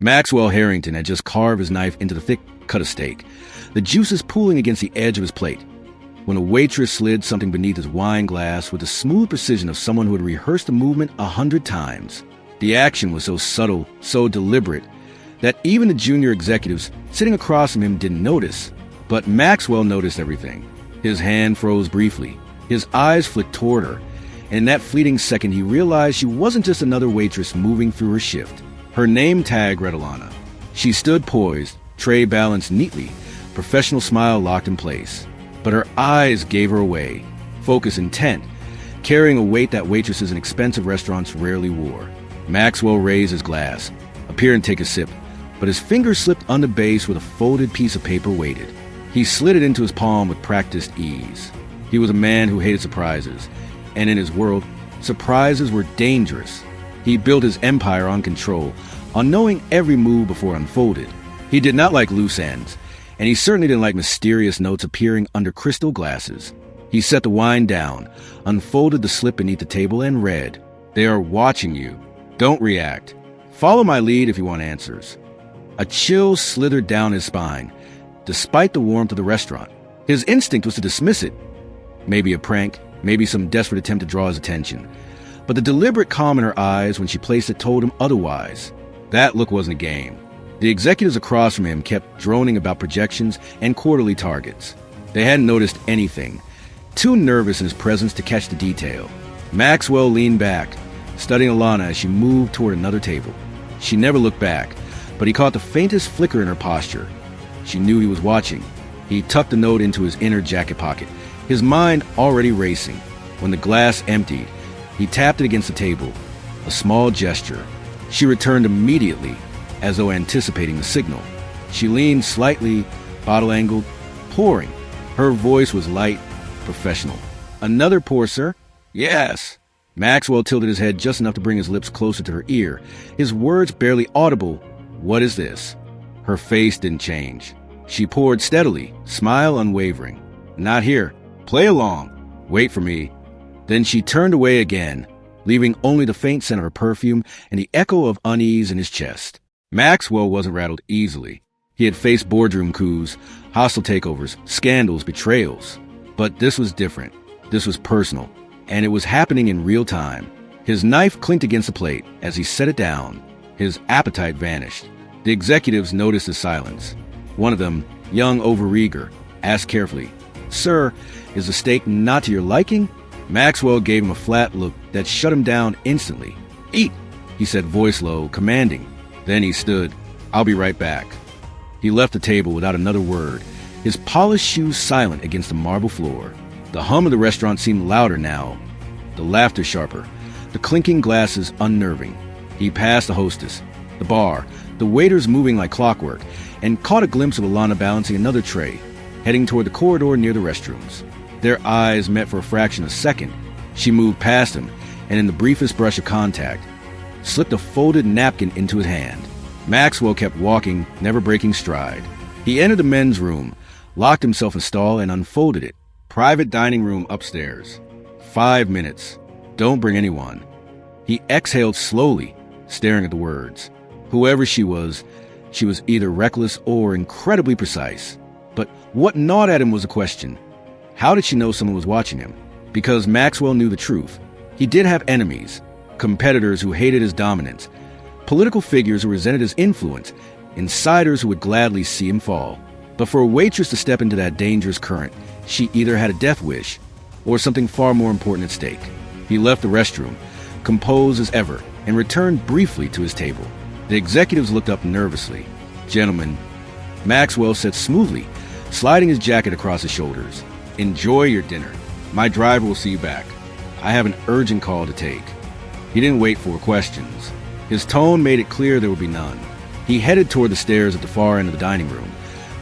Maxwell Harrington had just carved his knife into the thick cut of steak, the juices pooling against the edge of his plate, when a waitress slid something beneath his wine glass with the smooth precision of someone who had rehearsed the movement 100 times. The action was so subtle, so deliberate, that even the junior executives sitting across from him didn't notice. But Maxwell noticed everything. His hand froze briefly. His eyes flicked toward her, and in that fleeting second he realized she wasn't just another waitress moving through her shift. Her name tag read Alana. She stood poised, tray balanced neatly, professional smile locked in place. But her eyes gave her away, focus intent, carrying a weight that waitresses in expensive restaurants rarely wore. Maxwell raised his glass, appeared to take a sip, but his fingers slipped on the base where the folded piece of paper waited. He slid it into his palm with practiced ease. He was a man who hated surprises, and in his world, surprises were dangerous. He built his empire on control, on knowing every move before it unfolded. He did not like loose ends, and he certainly didn't like mysterious notes appearing under crystal glasses. He set the wine down, unfolded the slip beneath the table, and read, "They are watching you. Don't react. Follow my lead if you want answers." A chill slithered down his spine, despite the warmth of the restaurant. His instinct was to dismiss it. Maybe a prank, maybe some desperate attempt to draw his attention. But the deliberate calm in her eyes when she placed it told him otherwise. That look wasn't a game. The executives across from him kept droning about projections and quarterly targets. They hadn't noticed anything, too nervous in his presence to catch the detail. Maxwell leaned back, studying Alana as she moved toward another table. She never looked back, but he caught the faintest flicker in her posture. She knew he was watching. He tucked the note into his inner jacket pocket, his mind already racing. When the glass emptied, he tapped it against the table, a small gesture. She returned immediately, as though anticipating the signal. She leaned slightly, bottle-angled, pouring. Her voice was light, professional. "Another pour, sir?" "Yes." Maxwell tilted his head just enough to bring his lips closer to her ear, his words barely audible. "What is this?" Her face didn't change. She poured steadily, smile unwavering. "Not here. Play along. Wait for me." Then she turned away again, leaving only the faint scent of her perfume and the echo of unease in his chest. Maxwell wasn't rattled easily. He had faced boardroom coups, hostile takeovers, scandals, betrayals. But this was different. This was personal, and it was happening in real time. His knife clinked against the plate as he set it down. His appetite vanished. The executives noticed his silence. One of them, young overeager, asked carefully, "Sir, is the steak not to your liking?" Maxwell gave him a flat look that shut him down instantly. "Eat," he said, voice low, commanding. Then he stood. "I'll be right back." He left the table without another word, his polished shoes silent against the marble floor. The hum of the restaurant seemed louder now, the laughter sharper, the clinking glasses unnerving. He passed the hostess, the bar, the waiters moving like clockwork, and caught a glimpse of Alana balancing another tray, heading toward the corridor near the restrooms. Their eyes met for a fraction of a second. She moved past him, and in the briefest brush of contact, slipped a folded napkin into his hand. Maxwell kept walking, never breaking stride. He entered the men's room, locked himself in a stall, and unfolded it. Private dining room upstairs. 5 minutes. Don't bring anyone. He exhaled slowly, staring at the words. Whoever she was either reckless or incredibly precise. But what gnawed at him was a question. How did she know someone was watching him? Because Maxwell knew the truth. He did have enemies, competitors who hated his dominance, political figures who resented his influence, insiders who would gladly see him fall. But for a waitress to step into that dangerous current, she either had a death wish or something far more important at stake. He left the restroom, composed as ever, and returned briefly to his table. The executives looked up nervously. "Gentlemen," Maxwell said smoothly, sliding his jacket across his shoulders, "enjoy your dinner. My driver will see you back. I have an urgent call to take." He didn't wait for questions. His tone made it clear there would be none. He headed toward the stairs at the far end of the dining room,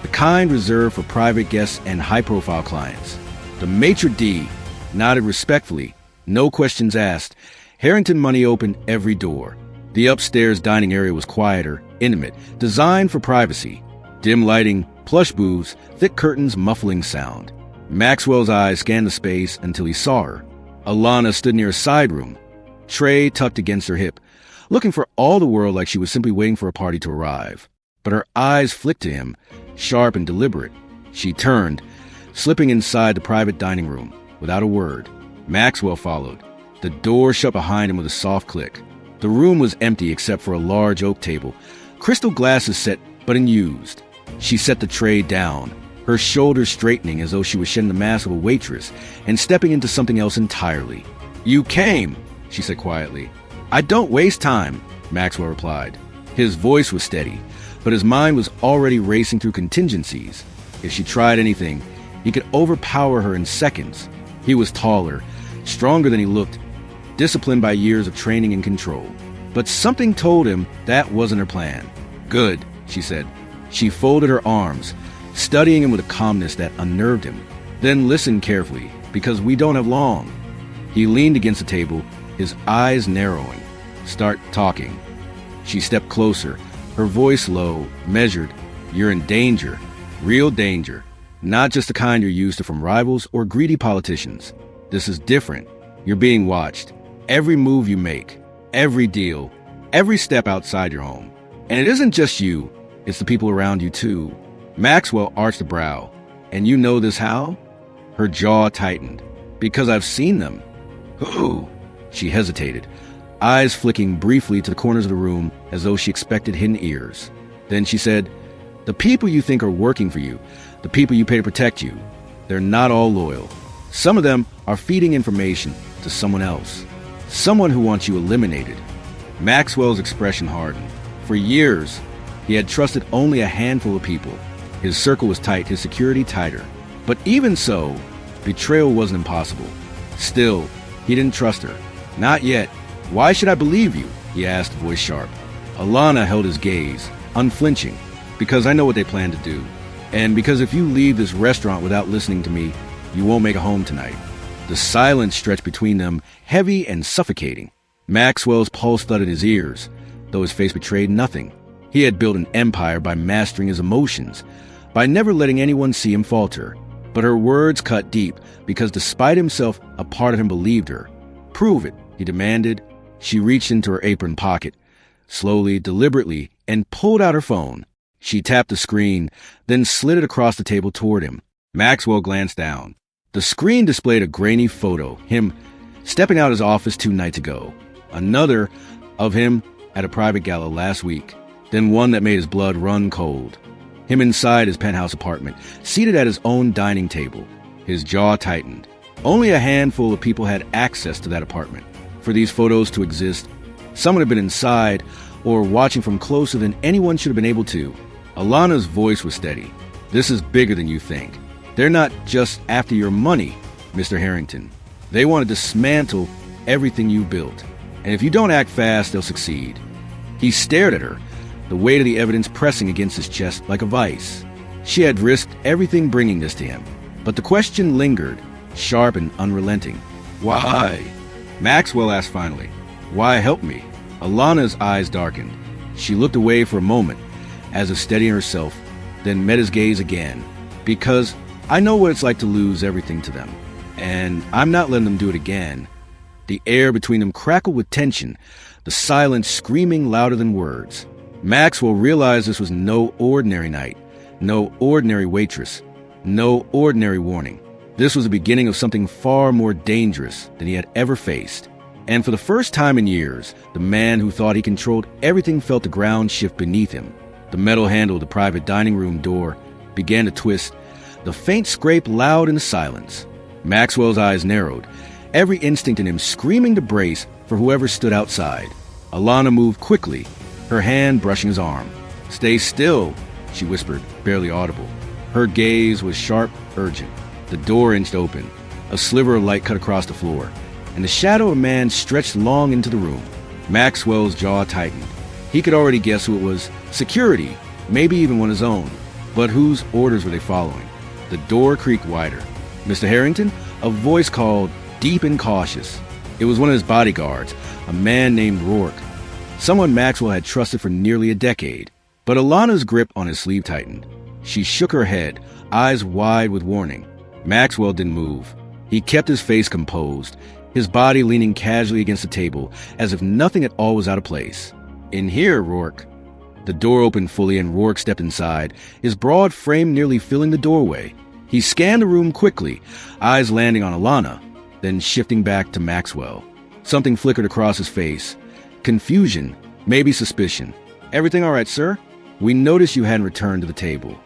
the kind reserved for private guests and high-profile clients. The maitre d' nodded respectfully, no questions asked. Harrington Money opened every door. The upstairs dining area was quieter, intimate, designed for privacy. Dim lighting, plush booths, thick curtains muffling sound. Maxwell's eyes scanned the space until he saw her. Alana stood near a side room, tray tucked against her hip, looking for all the world like she was simply waiting for a party to arrive. But her eyes flicked to him, sharp and deliberate. She turned, slipping inside the private dining room, without a word. Maxwell followed. The door shut behind him with a soft click. The room was empty except for a large oak table, crystal glasses set but unused. She set the tray down, her shoulders straightening as though she was shedding the mask of a waitress and stepping into something else entirely. "You came," she said quietly. "I don't waste time," Maxwell replied. His voice was steady, but his mind was already racing through contingencies. If she tried anything, he could overpower her in seconds. He was taller, stronger than he looked, disciplined by years of training and control. But something told him that wasn't her plan. "Good," she said. She folded her arms, studying him with a calmness that unnerved him. "Then listen carefully, because we don't have long." He leaned against the table, his eyes narrowing. "Start talking." She stepped closer, her voice low, measured. "You're in danger, real danger. Not just the kind you're used to from rivals or greedy politicians. This is different. You're being watched. Every move you make, every deal, every step outside your home. And it isn't just you, it's the people around you too." Maxwell arched a brow. "And you know this how?" Her jaw tightened. "Because I've seen them." "Who?" She hesitated, eyes flicking briefly to the corners of the room as though she expected hidden ears. Then she said, "The people you think are working for you, the people you pay to protect you, they're not all loyal. Some of them are feeding information to someone else, someone who wants you eliminated." Maxwell's expression hardened. For years, he had trusted only a handful of people. His circle was tight, his security tighter. But even so, betrayal wasn't impossible. Still, he didn't trust her. "Not yet. Why should I believe you?" he asked, voice sharp. Alana held his gaze, unflinching. "Because I know what they plan to do. And because if you leave this restaurant without listening to me, you won't make it home tonight." The silence stretched between them, heavy and suffocating. Maxwell's pulse thudded his ears, though his face betrayed nothing. He had built an empire by mastering his emotions, by never letting anyone see him falter. But her words cut deep, because despite himself, a part of him believed her. "Prove it," he demanded. She reached into her apron pocket, slowly, deliberately, and pulled out her phone. She tapped the screen, then slid it across the table toward him. Maxwell glanced down. The screen displayed a grainy photo, him stepping out of his office 2 nights ago. Another of him at a private gala last week. Then one that made his blood run cold. Him inside his penthouse apartment, seated at his own dining table. His jaw tightened. Only a handful of people had access to that apartment. For these photos to exist, someone had been inside or watching from closer than anyone should have been able to. Alana's voice was steady. "This is bigger than you think. They're not just after your money, Mr. Harrington. They want to dismantle everything you've built. And if you don't act fast, they'll succeed." He stared at her, the weight of the evidence pressing against his chest like a vice. She had risked everything bringing this to him. But the question lingered, sharp and unrelenting. "Why?" Maxwell asked finally. "Why help me?" Alana's eyes darkened. She looked away for a moment, as if steadying herself, then met his gaze again. "Because I know what it's like to lose everything to them. And I'm not letting them do it again." The air between them crackled with tension, the silence screaming louder than words. Maxwell realized this was no ordinary night, no ordinary waitress, no ordinary warning. This was the beginning of something far more dangerous than he had ever faced. And for the first time in years, the man who thought he controlled everything felt the ground shift beneath him. The metal handle of the private dining room door began to twist, the faint scrape loud in the silence. Maxwell's eyes narrowed, every instinct in him screaming to brace for whoever stood outside. Alana moved quickly, her hand brushing his arm. "Stay still," she whispered, barely audible. Her gaze was sharp, urgent. The door inched open. A sliver of light cut across the floor, and the shadow of a man stretched long into the room. Maxwell's jaw tightened. He could already guess who it was. Security, maybe even one of his own. But whose orders were they following? The door creaked wider. "Mr. Harrington?" A voice called, deep and cautious. It was one of his bodyguards, a man named Rourke. Someone Maxwell had trusted for nearly a decade. But Alana's grip on his sleeve tightened. She shook her head, eyes wide with warning. Maxwell didn't move. He kept his face composed, his body leaning casually against the table, as if nothing at all was out of place. "In here, Rourke." The door opened fully and Rourke stepped inside, his broad frame nearly filling the doorway. He scanned the room quickly, eyes landing on Alana, then shifting back to Maxwell. Something flickered across his face. Confusion, maybe suspicion. "Everything all right, sir? We noticed you hadn't returned to the table."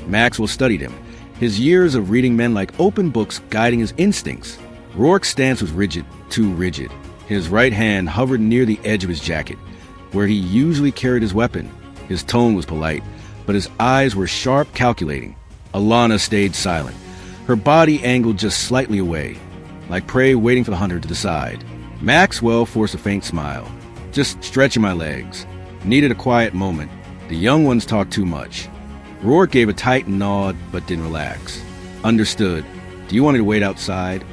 Maxwell studied him, his years of reading men like open books guiding his instincts. Rourke's stance was rigid, too rigid. His right hand hovered near the edge of his jacket, where he usually carried his weapon. His tone was polite, but his eyes were sharp, calculating. Alana stayed silent, her body angled just slightly away, like prey waiting for the hunter to decide. Maxwell forced a faint smile. "Just stretching my legs. Needed a quiet moment. The young ones talk too much." Rourke gave a tight nod, but didn't relax. "Understood. Do you want me to wait outside?"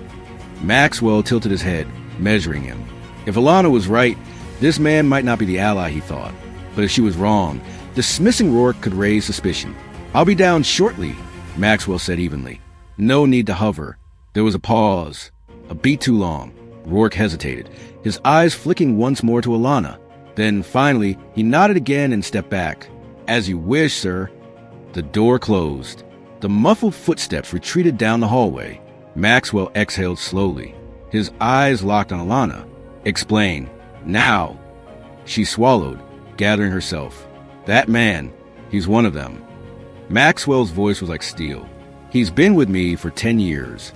Maxwell tilted his head, measuring him. If Alana was right, this man might not be the ally he thought. But if she was wrong, dismissing Rourke could raise suspicion. "I'll be down shortly," Maxwell said evenly. No need to hover. There was a pause. A beat too long. Rourke hesitated, his eyes flicking once more to Alana. Then, finally, he nodded again and stepped back. "As you wish, sir." The door closed. The muffled footsteps retreated down the hallway. Maxwell exhaled slowly. His eyes locked on Alana. "Explain. Now." She swallowed, gathering herself. "That man, he's one of them." Maxwell's voice was like steel. "He's been with me for 10 years.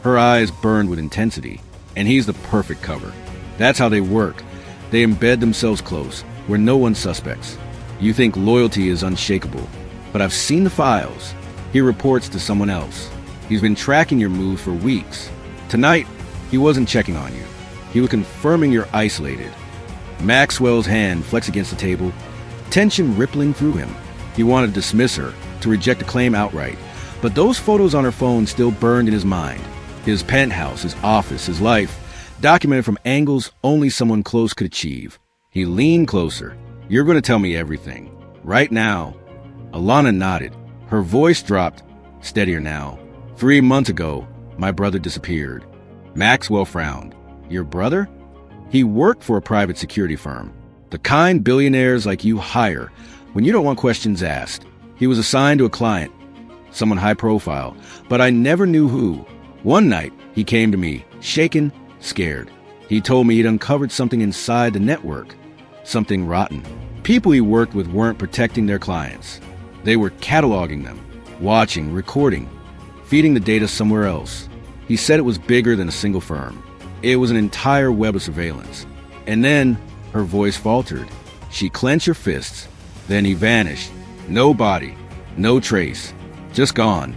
Her eyes burned with intensity. "And he's the perfect cover. That's how they work. They embed themselves close, where no one suspects. You think loyalty is unshakable. But I've seen the files. He reports to someone else. He's been tracking your moves for weeks. Tonight, he wasn't checking on you. He was confirming you're isolated." Maxwell's hand flexed against the table, tension rippling through him. He wanted to dismiss her, to reject the claim outright. But those photos on her phone still burned in his mind. His penthouse, his office, his life, documented from angles only someone close could achieve. He leaned closer. "You're going to tell me everything. Right now." Alana nodded. Her voice dropped, steadier now. 3 months ago, my brother disappeared." Maxwell frowned. "Your brother?" "He worked for a private security firm. The kind billionaires like you hire when you don't want questions asked. He was assigned to a client, someone high profile, but I never knew who. One night, he came to me, shaken, scared. He told me he'd uncovered something inside the network, something rotten. People he worked with weren't protecting their clients. They were cataloging them, watching, recording, feeding the data somewhere else. He said it was bigger than a single firm. It was an entire web of surveillance." And then her voice faltered. She clenched her fists. Then he vanished. No body, no trace, just gone.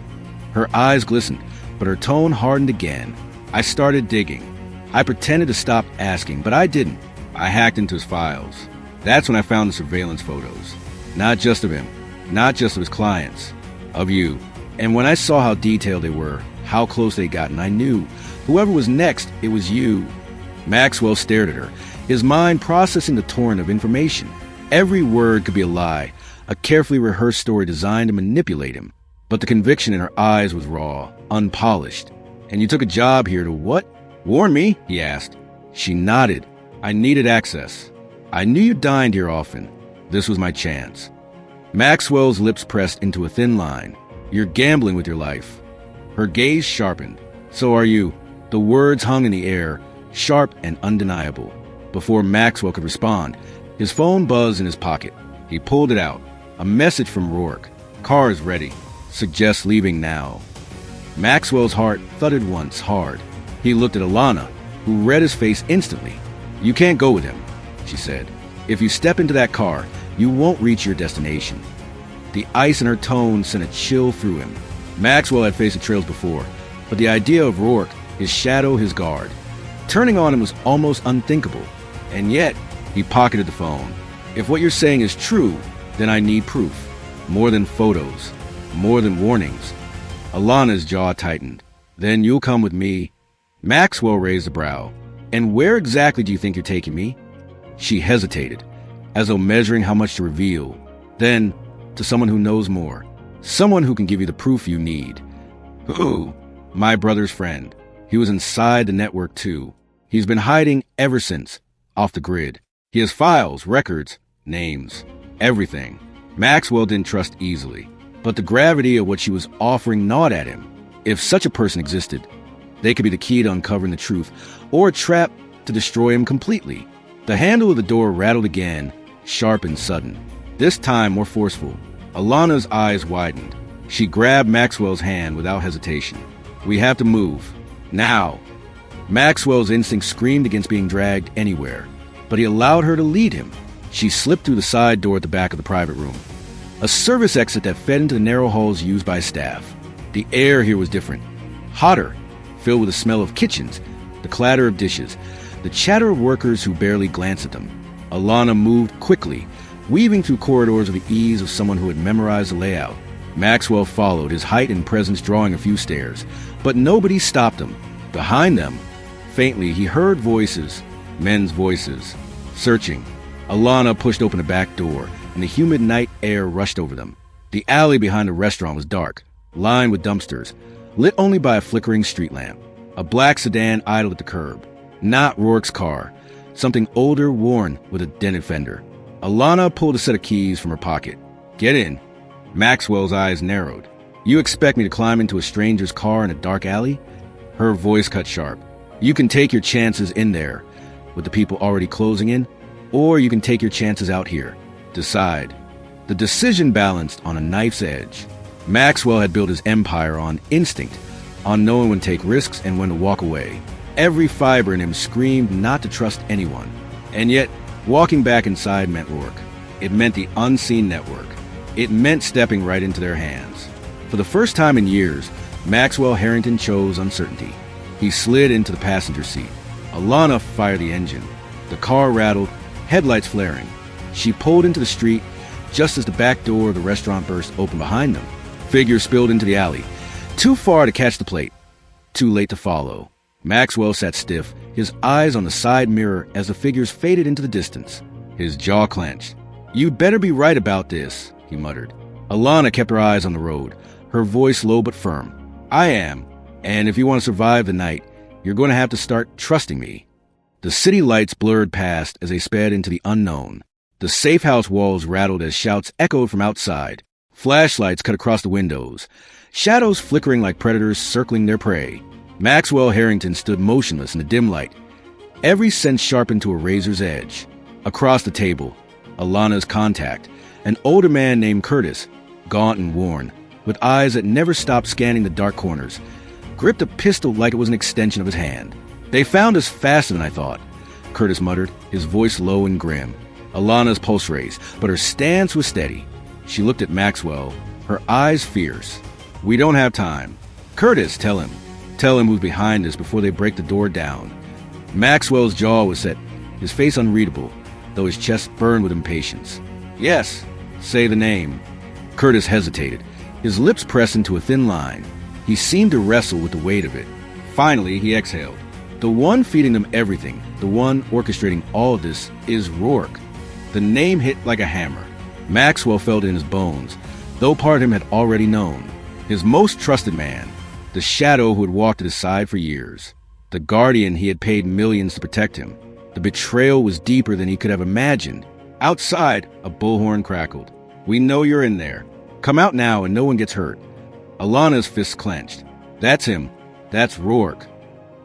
Her eyes glistened, but her tone hardened again. I started digging. I pretended to stop asking, but I didn't. I hacked into his files. That's when I found the surveillance photos. Not just of him, not just of his clients, of you. And when I saw how detailed they were, how close they'd gotten, I knew whoever was next, it was you." Maxwell stared at her, his mind processing the torrent of information. Every word could be a lie, a carefully rehearsed story designed to manipulate him. But the conviction in her eyes was raw, unpolished. "And you took a job here to what?" "Warn me?" he asked. She nodded. "I needed access. I knew you dined here often. This was my chance." Maxwell's lips pressed into a thin line. "You're gambling with your life." Her gaze sharpened. "So are you." The words hung in the air, sharp and undeniable. Before Maxwell could respond, his phone buzzed in his pocket. He pulled it out. A message from Rourke. "Car is ready. Suggests leaving now." Maxwell's heart thudded once, hard. He looked at Alana, who read his face instantly. "You can't go with him," she said. "If you step into that car, you won't reach your destination." The ice in her tone sent a chill through him. Maxwell had faced the trails before, but the idea of Rourke, his shadow, his guard, turning on him was almost unthinkable. And yet, he pocketed the phone. "If what you're saying is true, then I need proof. More than photos. More than warnings." Alana's jaw tightened. "Then you'll come with me." Maxwell raised a brow. "And where exactly do you think you're taking me?" She hesitated, as though measuring how much to reveal. Then, to someone who knows more. Someone who can give you the proof you need. "Who?" "My brother's friend. He was inside the network too. He's been hiding ever since, off the grid. He has files, records, names, everything. Maxwell didn't trust easily, but the gravity of what she was offering gnawed at him. If such a person existed, they could be the key to uncovering the truth, or a trap to destroy him completely. The handle of the door rattled again, sharp and sudden. This time more forceful. Alana's eyes widened. She grabbed Maxwell's hand without hesitation. We have to move. Now. Maxwell's instinct screamed against being dragged anywhere, but he allowed her to lead him. She slipped through the side door at the back of the private room, a service exit that fed into the narrow halls used by staff. The air here was different, hotter, filled with the smell of kitchens, the clatter of dishes, the chatter of workers who barely glanced at them. Alana moved quickly, weaving through corridors with the ease of someone who had memorized the layout. Maxwell followed, his height and presence drawing a few stares, but nobody stopped him. Behind them, faintly, he heard voices, men's voices, searching. Alana pushed open a back door, and the humid night air rushed over them. The alley behind the restaurant was dark, lined with dumpsters, lit only by a flickering street lamp. A black sedan idled at the curb. Not Rourke's car, something older, worn, with a dented fender. Alana pulled a set of keys from her pocket. Get in. Maxwell's eyes narrowed. You expect me to climb into a stranger's car in a dark alley? Her voice cut sharp. You can take your chances in there, with the people already closing in, or you can take your chances out here. Decide. The decision balanced on a knife's edge. Maxwell had built his empire on instinct, on knowing when to take risks and when to walk away. Every fiber in him screamed not to trust anyone. And yet, walking back inside meant Rourke. It meant the unseen network. It meant stepping right into their hands. For the first time in years, Maxwell Harrington chose uncertainty. He slid into the passenger seat. Alana fired the engine. The car rattled, headlights flaring. She pulled into the street just as the back door of the restaurant burst open behind them. Figures spilled into the alley. Too far to catch the plate. Too late to follow. Maxwell sat stiff, his eyes on the side mirror as the figures faded into the distance. His jaw clenched. You'd better be right about this, he muttered. Alana kept her eyes on the road, her voice low but firm. I am, and if you want to survive the night, you're going to have to start trusting me. The city lights blurred past as they sped into the unknown. The safe house walls rattled as shouts echoed from outside. Flashlights cut across the windows, shadows flickering like predators circling their prey. Maxwell Harrington stood motionless in the dim light, every sense sharpened to a razor's edge. Across the table, Alana's contact, an older man named Curtis, gaunt and worn, with eyes that never stopped scanning the dark corners, gripped a pistol like it was an extension of his hand. They found us faster than I thought, Curtis muttered, his voice low and grim. Alana's pulse raced, but her stance was steady. She looked at Maxwell, her eyes fierce. We don't have time. Curtis, tell him. Tell him who's behind us before they break the door down. Maxwell's jaw was set, his face unreadable, though his chest burned with impatience. Yes, say the name. Curtis hesitated, his lips pressed into a thin line. He seemed to wrestle with the weight of it. Finally, he exhaled. The one feeding them everything, the one orchestrating all of this, is Rourke. The name hit like a hammer. Maxwell felt it in his bones, though part of him had already known. His most trusted man, the shadow who had walked at his side for years. The guardian he had paid millions to protect him. The betrayal was deeper than he could have imagined. Outside, a bullhorn crackled. We know you're in there. Come out now and no one gets hurt. Alana's fists clenched. That's him. That's Rourke.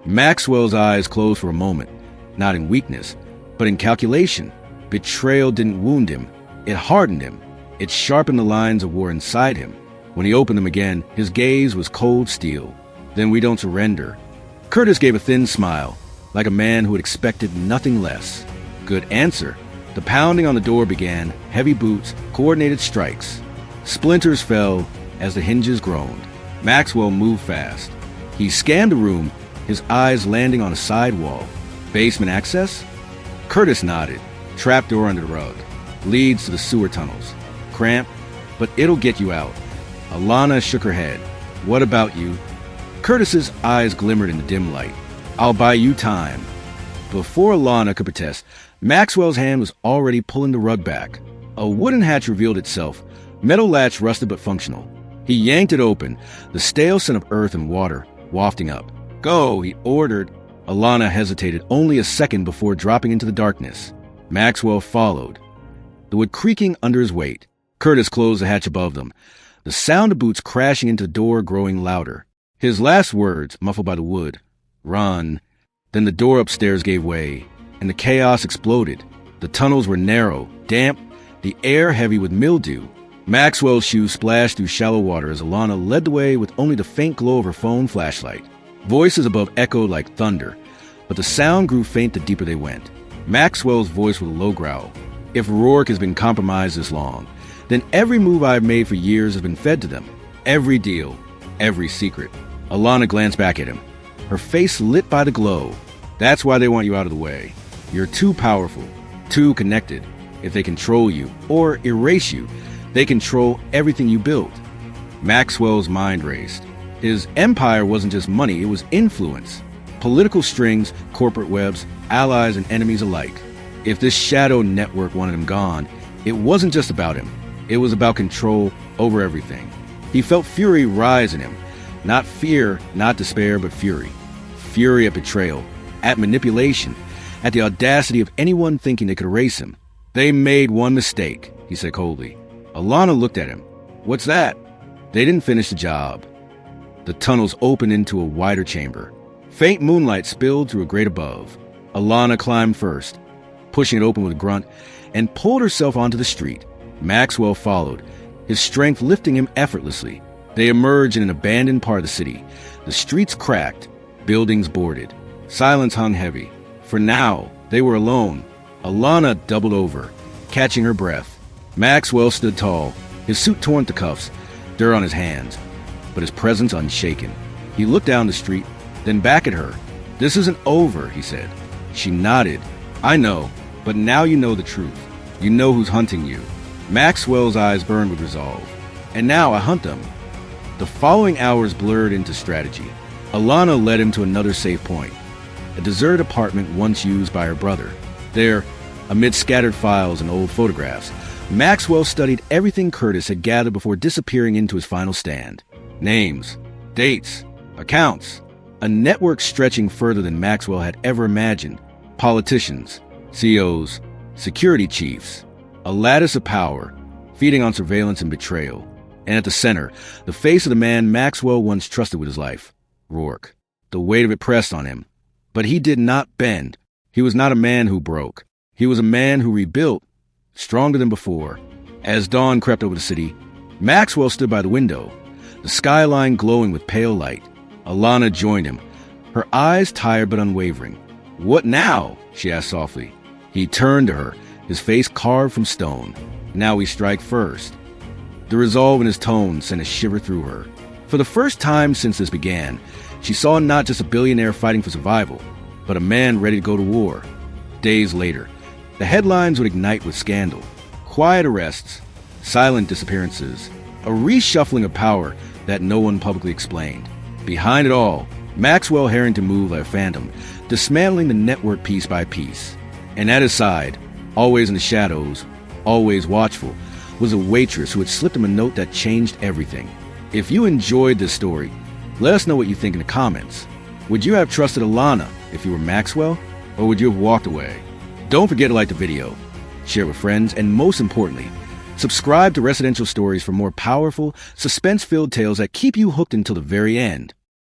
Maxwell's eyes closed for a moment, not in weakness, but in calculation. Betrayal didn't wound him. It hardened him. It sharpened the lines of war inside him. When he opened them again, his gaze was cold steel. Then we don't surrender. Curtis gave a thin smile, like a man who had expected nothing less. Good answer. The pounding on the door began, heavy boots, coordinated strikes. Splinters fell as the hinges groaned. Maxwell moved fast. He scanned the room, his eyes landing on a side wall. Basement access? Curtis nodded. Trapdoor under the rug. Leads to the sewer tunnels. Cramped, but it'll get you out. Alana shook her head. What about you? Curtis's eyes glimmered in the dim light. I'll buy you time. Before Alana could protest, Maxwell's hand was already pulling the rug back. A wooden hatch revealed itself, metal latch rusted but functional. He yanked it open, the stale scent of earth and water wafting up. Go, he ordered. Alana hesitated only a second before dropping into the darkness. Maxwell followed, the wood creaking under his weight. Curtis closed the hatch above them, the sound of boots crashing into the door growing louder. His last words, muffled by the wood, "Run." Then the door upstairs gave way, and the chaos exploded. The tunnels were narrow, damp, the air heavy with mildew. Maxwell's shoes splashed through shallow water as Alana led the way with only the faint glow of her phone flashlight. Voices above echoed like thunder, but the sound grew faint the deeper they went. Maxwell's voice with a low growl. "If Rourke has been compromised this long, then every move I've made for years has been fed to them. Every deal, every secret." Alana glanced back at him, her face lit by the glow. "That's why they want you out of the way. You're too powerful, too connected. If they control you, or erase you, they control everything you built." Maxwell's mind raced. His empire wasn't just money, it was influence. Political strings, corporate webs, allies and enemies alike. If this shadow network wanted him gone, it wasn't just about him. It was about control over everything. He felt fury rise in him. Not fear, not despair, but fury. Fury at betrayal, at manipulation, at the audacity of anyone thinking they could erase him. "They made one mistake," he said coldly. Alana looked at him. "What's that?" They didn't finish the job. The tunnels opened into a wider chamber. Faint moonlight spilled through a grate above. Alana climbed first, pushing it open with a grunt, and pulled herself onto the street. Maxwell followed, his strength lifting him effortlessly. They emerged in an abandoned part of the city. The streets cracked, buildings boarded. Silence hung heavy. For now, they were alone. Alana doubled over, catching her breath. Maxwell stood tall, his suit torn to cuffs, dirt on his hands, but his presence unshaken. He looked down the street, then back at her. "This isn't over," he said. She nodded. "I know, but now you know the truth. You know who's hunting you." Maxwell's eyes burned with resolve. "And now I hunt them." The following hours blurred into strategy. Alana led him to another safe point, a deserted apartment once used by her brother. There, amid scattered files and old photographs, Maxwell studied everything Curtis had gathered before disappearing into his final stand. Names, dates, accounts, a network stretching further than Maxwell had ever imagined. Politicians, CEOs, security chiefs, a lattice of power, feeding on surveillance and betrayal. And at the center, the face of the man Maxwell once trusted with his life, Rourke. The weight of it pressed on him. But he did not bend. He was not a man who broke. He was a man who rebuilt, stronger than before. As dawn crept over the city, Maxwell stood by the window, the skyline glowing with pale light. Alana joined him, her eyes tired but unwavering. "What now?" she asked softly. He turned to her, his face carved from stone. "Now we strike first." The resolve in his tone sent a shiver through her. For the first time since this began, she saw not just a billionaire fighting for survival, but a man ready to go to war. Days later, the headlines would ignite with scandal. Quiet arrests, silent disappearances, a reshuffling of power that no one publicly explained. Behind it all, Maxwell Harrington moved like a phantom, dismantling the network piece by piece. And at his side, always in the shadows, always watchful, was a waitress who had slipped him a note that changed everything. If you enjoyed this story, let us know what you think in the comments. Would you have trusted Alana if you were Maxwell, or would you have walked away? Don't forget to like the video, share with friends, and most importantly, subscribe to Residential Stories for more powerful, suspense-filled tales that keep you hooked until the very end.